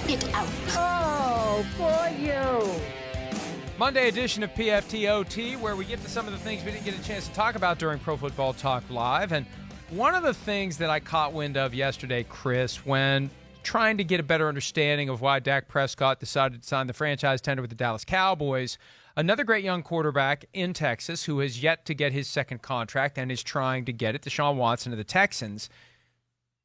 it out. Oh, for you. Monday edition of PFT OT, where we get to some of the things we didn't get a chance to talk about during Pro Football Talk Live. And one of the things that I caught wind of yesterday, Chris, when trying to get a better understanding of why Dak Prescott decided to sign the franchise tender with the Dallas Cowboys, another great young quarterback in Texas who has yet to get his second contract and is trying to get it, Deshaun Watson of the Texans.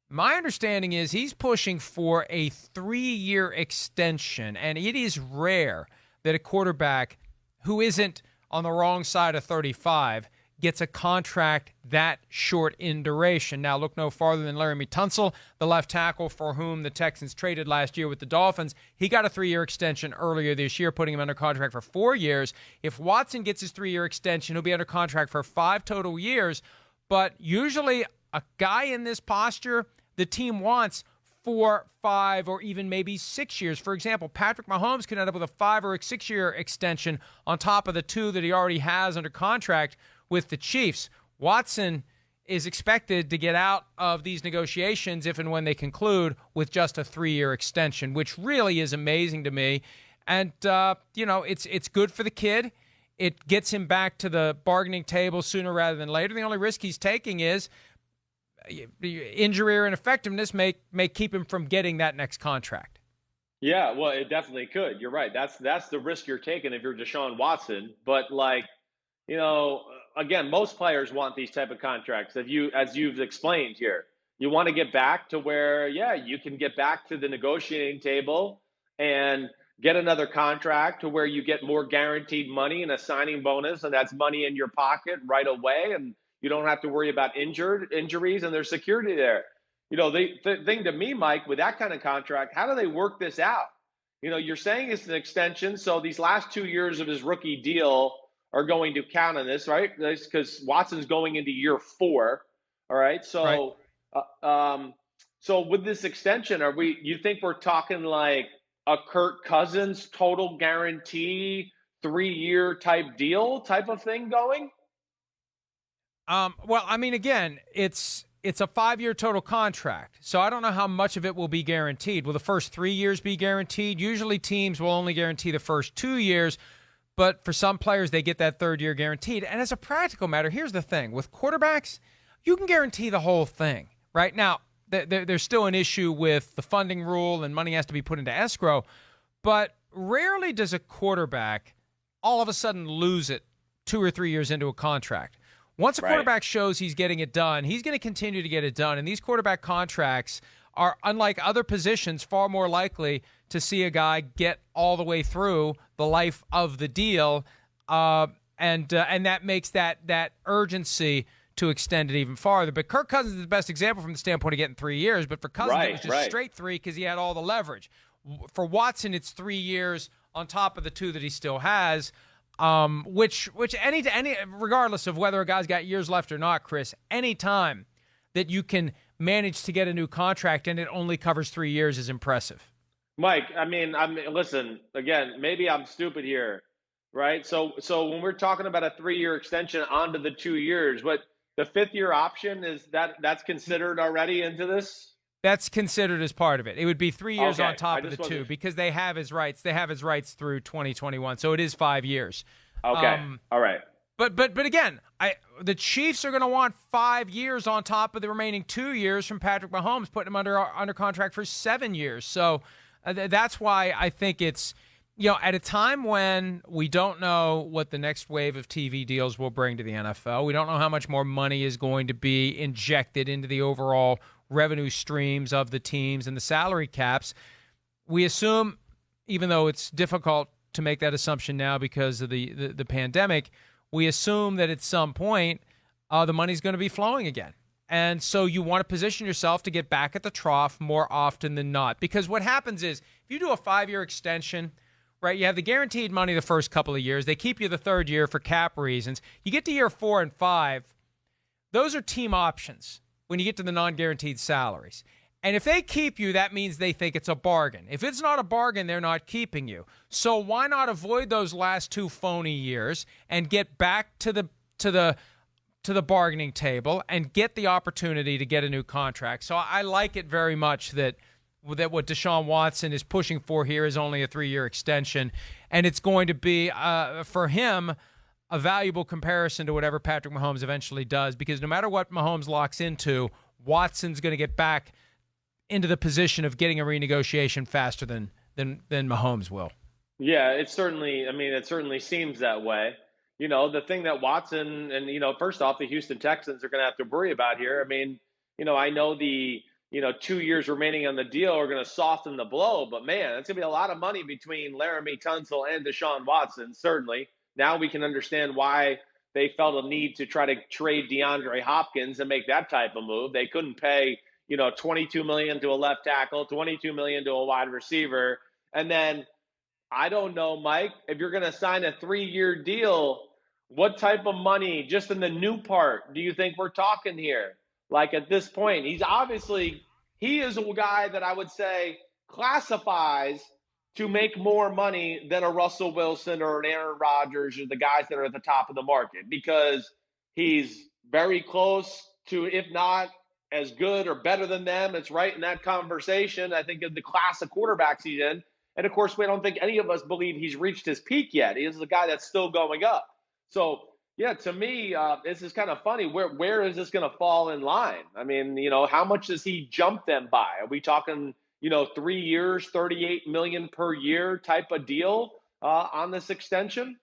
My understanding is he's pushing for a 3-year extension, and it is rare that a quarterback who isn't on the wrong side of 35 gets a contract that short in duration. Now, look no farther than Laremy Tunsil, the left tackle for whom the Texans traded last year with the Dolphins. He got a 3-year extension earlier this year, putting him under contract for 4 years. If Watson gets his 3-year extension, he'll be under contract for 5 total years. But usually a guy in this posture, the team wants 4, 5, or even maybe 6 years. For example, Patrick Mahomes could end up with a 5 or a 6-year extension on top of the 2 that he already has under contract with the Chiefs. Watson is expected to get out of these negotiations if and when they conclude with just a 3-year extension, which really is amazing to me. And, it's good for the kid. It gets him back to the bargaining table sooner rather than later. The only risk he's taking is injury or ineffectiveness may keep him from getting that next contract. Yeah, well, it definitely could. You're right. That's the risk you're taking if you're Deshaun Watson. But again, most players want these type of contracts. As you've explained here, you want to get back to where, you can get back to the negotiating table and get another contract to where you get more guaranteed money and a signing bonus, and that's money in your pocket right away, and you don't have to worry about injuries, and there's security there. The thing to me, Mike, with that kind of contract, how do they work this out? You're saying it's an extension, so these last 2 years of his rookie deal are going to count on this, right? Because Watson's going into year 4. All right. So, so with this extension, you think we're talking like a Kirk Cousins total guarantee 3-year type deal type of thing going? Well, I mean, again, it's a 5-year total contract, so I don't know how much of it will be guaranteed. Will the first 3 years be guaranteed? Usually teams will only guarantee the first 2 years, but for some players, they get that 3rd year guaranteed. And as a practical matter, here's the thing. With quarterbacks, you can guarantee the whole thing. Right now, there's still an issue with the funding rule and money has to be put into escrow, but rarely does a quarterback all of a sudden lose it 2 or 3 years into a contract. Once a quarterback shows he's getting it done, he's going to continue to get it done. And these quarterback contracts are, unlike other positions, far more likely to see a guy get all the way through the life of the deal. And that makes that urgency to extend it even farther. But Kirk Cousins is the best example from the standpoint of getting 3 years. But for Cousins, it was just straight 3 because he had all the leverage. For Watson, it's 3 years on top of the 2 that he still has. Which any regardless of whether a guy's got years left or not, Chris, any time that you can manage to get a new contract and it only covers 3 years is impressive. Mike, listen, again, maybe I'm stupid here, right? So when we're talking about a 3-year extension onto the 2 years, but the 5th year option that's considered already into this? That's considered as part of it. It would be 3 years on top of the 2 because they have his rights. They have his rights through 2021, so it is 5 years. Okay, all right. But again, the Chiefs are going to want 5 years on top of the remaining 2 years from Patrick Mahomes, putting him under contract for 7 years. So that's why I think it's, at a time when we don't know what the next wave of TV deals will bring to the NFL, we don't know how much more money is going to be injected into the overall revenue streams of the teams and the salary caps. We assume, even though it's difficult to make that assumption now because of the pandemic, we assume that at some point the money's going to be flowing again. And so you want to position yourself to get back at the trough more often than not. Because what happens is, if you do a 5-year extension, right, you have the guaranteed money the first couple of years. They keep you the 3rd year for cap reasons. You get to year 4 and 5, those are team options when you get to the non-guaranteed salaries. And if they keep you, that means they think it's a bargain. If it's not a bargain, they're not keeping you. So why not avoid those last 2 phony years and get back to the bargaining table and get the opportunity to get a new contract? So I like it very much that that what Deshaun Watson is pushing for here is only a 3-year extension, and it's going to be, for him, a valuable comparison to whatever Patrick Mahomes eventually does, because no matter what Mahomes locks into, Watson's going to get back into the position of getting a renegotiation faster than Mahomes will. Yeah, it certainly seems that way. The thing that Watson and, first off, the Houston Texans are going to have to worry about here. I know the 2 years remaining on the deal are going to soften the blow, but man, it's going to be a lot of money between Laramie Tunsil and Deshaun Watson, certainly. Now we can understand why they felt a need to try to trade DeAndre Hopkins and make that type of move. They couldn't pay, $22 million to a left tackle, $22 million to a wide receiver. And then I don't know, Mike, if you're going to sign a 3-year deal, what type of money just in the new part do you think we're talking here? Like at this point, he is a guy that I would say classifies to make more money than a Russell Wilson or an Aaron Rodgers or the guys that are at the top of the market, because he's very close to, if not as good or better than them. It's right in that conversation, I think, of the class of quarterbacks he's in. And of course, we don't think any of us believe he's reached his peak yet. He is a guy that's still going up. So, yeah, to me, this is kind of funny. Where is this going to fall in line? How much does he jump them by? Are we talking 3 years, $38 million per year type of deal on this extension?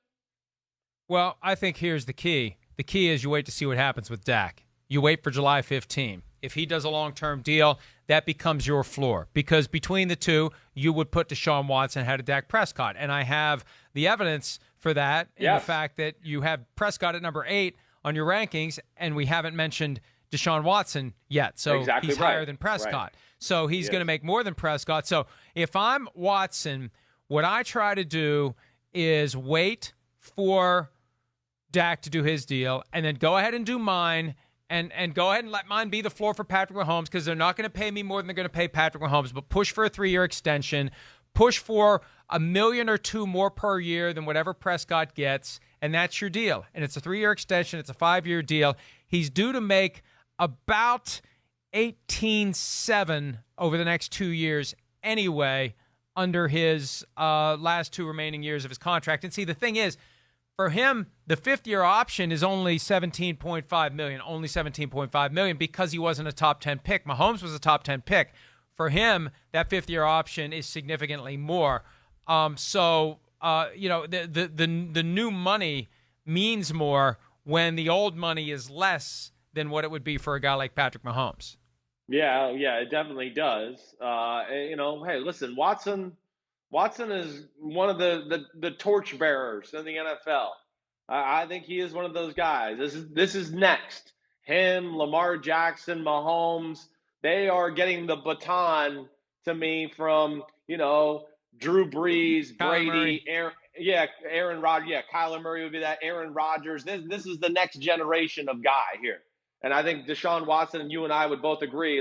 Well, I think here's the key. The key is you wait to see what happens with Dak. You wait for July 15. If he does a long-term deal, that becomes your floor. Because between the two, you would put Deshaun Watson ahead of Dak Prescott. And I have the evidence for that in the fact that you have Prescott at number 8 on your rankings, and we haven't mentioned Deshaun Watson yet. So exactly he's right. higher than Prescott. Right. So he's going to make more than Prescott. So if I'm Watson, what I try to do is wait for Dak to do his deal and then go ahead and do mine and go ahead and let mine be the floor for Patrick Mahomes, because they're not going to pay me more than they're going to pay Patrick Mahomes, but push for a 3-year extension, push for $1 million or $2 million more per year than whatever Prescott gets, and that's your deal. And it's a 3-year extension. It's a 5-year deal. He's due to make about 18.7 over the next 2 years anyway, under his last 2 remaining years of his contract. And see, the thing is, for him, the 5th-year option is only $17.5 million, because he wasn't a top 10 pick. Mahomes was a top 10 pick. For him, that 5th-year option is significantly more. The new money means more when the old money is less than what it would be for a guy like Patrick Mahomes. Yeah, it definitely does. Hey, listen, Watson is one of the torch bearers in the NFL. I think he is one of those guys. This is next. Him, Lamar Jackson, Mahomes, they are getting the baton to me from, Drew Brees, Brady, Aaron Rodgers. Yeah, Kyler Murray would be that. Aaron Rodgers. This is the next generation of guy here. And I think Deshaun Watson and you and I would both agree,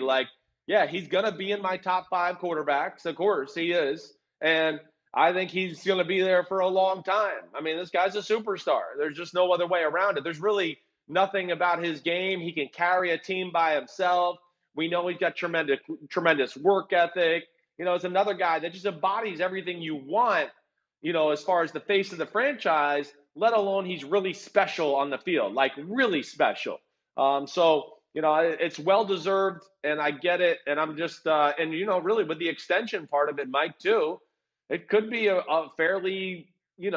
he's going to be in my top 5 quarterbacks. Of course he is. And I think he's going to be there for a long time. This guy's a superstar. There's just no other way around it. There's really nothing about his game. He can carry a team by himself. We know he's got tremendous work ethic. It's another guy that just embodies everything you want, as far as the face of the franchise, let alone he's really special on the field, really special. It's well-deserved, and I get it. And I'm just, really with the extension part of it, Mike, too, it could be a fairly, what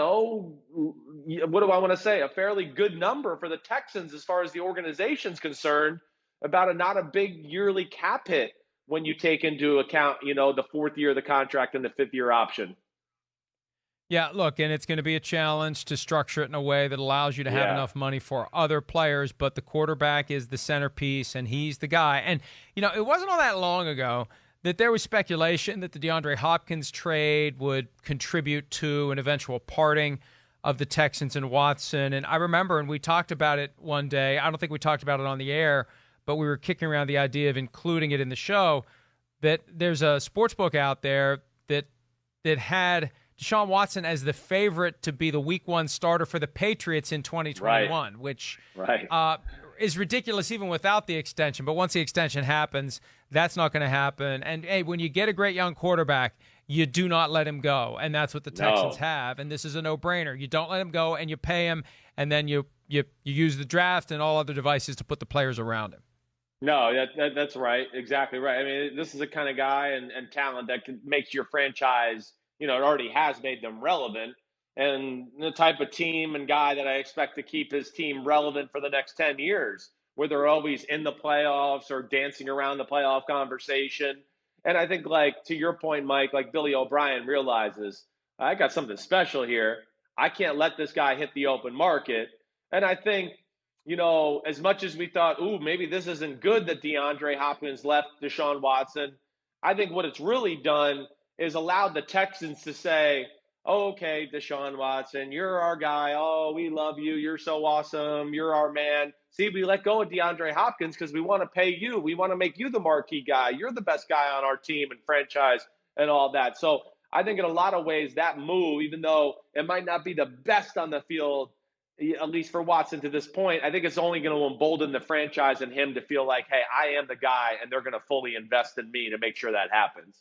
do I want to say? A fairly good number for the Texans as far as the organization's concerned, about not a big yearly cap hit when you take into account, the 4th year of the contract and the 5th-year option. Yeah, look, and it's going to be a challenge to structure it in a way that allows you to have enough money for other players, but the quarterback is the centerpiece, and he's the guy. And, it wasn't all that long ago that there was speculation that the DeAndre Hopkins trade would contribute to an eventual parting of the Texans and Watson. And I remember, and we talked about it one day, I don't think we talked about it on the air, but we were kicking around the idea of including it in the show, that there's a sports book out there that had Deshaun Watson as the favorite to be the Week 1 starter for the Patriots in 2021, which is ridiculous even without the extension. But once the extension happens, that's not going to happen. And, hey, when you get a great young quarterback, you do not let him go. And that's what the Texans have. And this is a no-brainer. You don't let him go, and you pay him, and then you use the draft and all other devices to put the players around him. No, that's right. Exactly right. I mean, this is the kind of guy and talent that makes your franchise, it already has made them relevant. And the type of team and guy that I expect to keep his team relevant for the next 10 years, where they're always in the playoffs or dancing around the playoff conversation. And I think, to your point, Mike, Billy O'Brien realizes, I got something special here. I can't let this guy hit the open market. And I think, as much as we thought, maybe this isn't good that DeAndre Hopkins left Deshaun Watson, I think what it's really done is allowed the Texans to say, okay, Deshaun Watson, you're our guy. Oh, we love you. You're so awesome. You're our man. See, we let go of DeAndre Hopkins because we want to pay you. We want to make you the marquee guy. You're the best guy on our team and franchise and all that. So I think in a lot of ways that move, even though it might not be the best on the field, at least for Watson to this point, I think it's only going to embolden the franchise and him to feel like, hey, I am the guy, and they're going to fully invest in me to make sure that happens.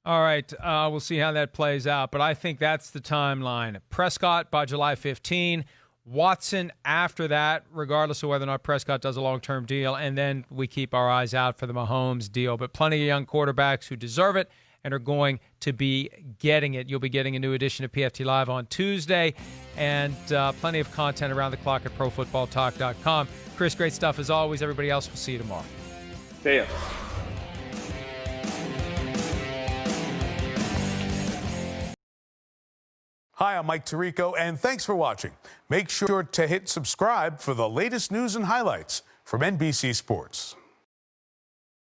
All right, we'll see how that plays out, but I think that's the timeline. Prescott by July 15, Watson after that, regardless of whether or not Prescott does a long-term deal, and then we keep our eyes out for the Mahomes deal. But plenty of young quarterbacks who deserve it and are going to be getting it. You'll be getting a new edition of PFT Live on Tuesday, and plenty of content around the clock at ProFootballTalk.com. Chris, great stuff as always. Everybody else, we'll see you tomorrow. See ya. Hi, I'm Mike Tirico, and thanks for watching. Make sure to hit subscribe for the latest news and highlights from NBC Sports.